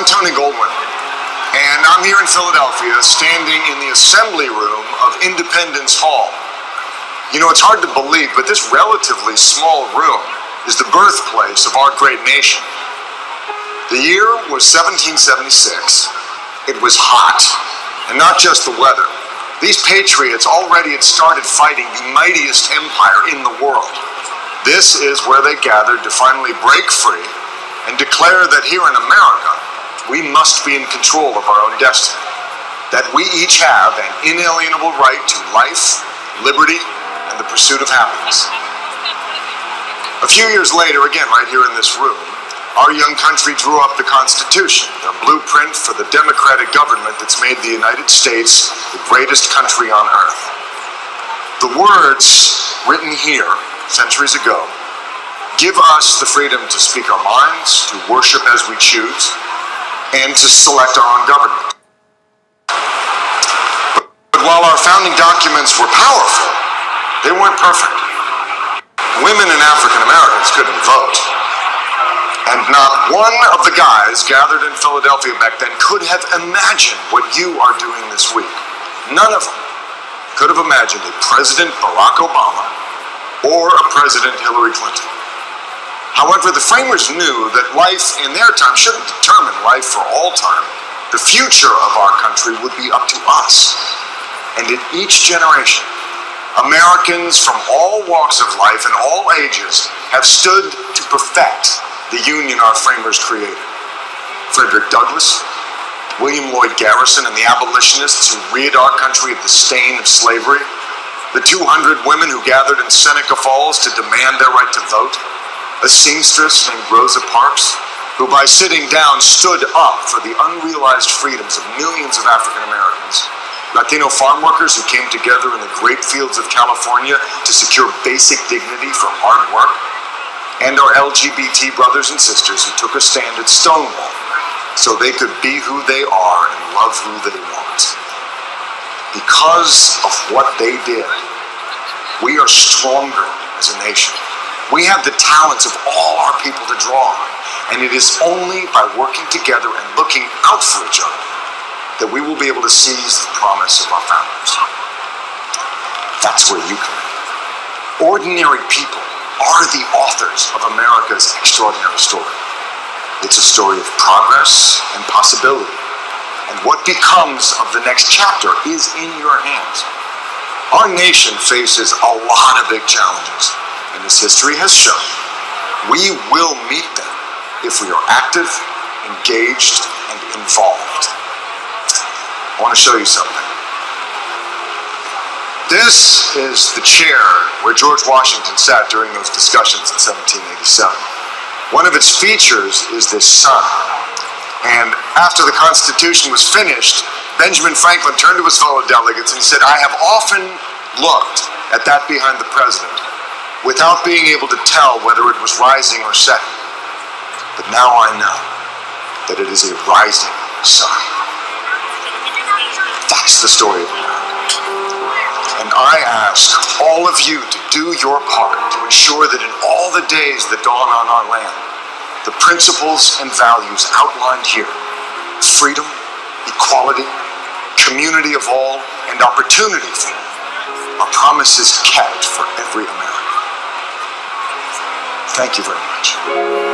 Tony Goldwyn, and I'm here in Philadelphia, standing in the assembly room of Independence Hall. You know, it's hard to believe, but this relatively small room is the birthplace of our great nation. The year was 1776. It was hot, and not just the weather. These patriots already had started fighting the mightiest empire in the world. This is where they gathered to finally break free and declare that here in America, we must be in control of our own destiny. That we each have an inalienable right to life, liberty, and the pursuit of happiness. A few years later, again right here in this room, our young country drew up the Constitution, the blueprint for the democratic government that's made the United States the greatest country on earth. The words written here centuries ago give us the freedom to speak our minds, to worship as we choose, and to select our own government. But while our founding documents were powerful, they weren't perfect. Women and African Americans couldn't vote. And not one of the guys gathered in Philadelphia back then could have imagined what you are doing this week. None of them could have imagined a President Barack Obama or a President Hillary Clinton. However, the framers knew that life in their time shouldn't determine life for all time. The future of our country would be up to us. And in each generation, Americans from all walks of life and all ages have stood to perfect the union our framers created. Frederick Douglass, William Lloyd Garrison, and the abolitionists who rid our country of the stain of slavery, the 200 women who gathered in Seneca Falls to demand their right to vote, a seamstress named Rosa Parks, who by sitting down stood up for the unrealized freedoms of millions of African Americans, Latino farm workers who came together in the grape fields of California to secure basic dignity for hard work, and our LGBT brothers and sisters who took a stand at Stonewall so they could be who they are and love who they want. Because of what they did, we are stronger as a nation. We have the talents of all our people to draw on, and it is only by working together and looking out for each other that we will be able to seize the promise of our founders. That's where you come in. Ordinary people are the authors of America's extraordinary story. It's a story of progress and possibility, and what becomes of the next chapter is in your hands. Our nation faces a lot of big challenges, and as history has shown, we will meet them if we are active, engaged, and involved. I want to show you something. This is the chair where George Washington sat during those discussions in 1787. One of its features is this sun. And after the Constitution was finished, Benjamin Franklin turned to his fellow delegates and he said, "I have often looked at that behind the president without being able to tell whether it was rising or setting. But now I know that it is a rising sun." That's the story of America. And I ask all of you to do your part to ensure that in all the days that dawn on our land, the principles and values outlined here, freedom, equality, community of all, and opportunity for all, are promises kept for every American. Thank you very much.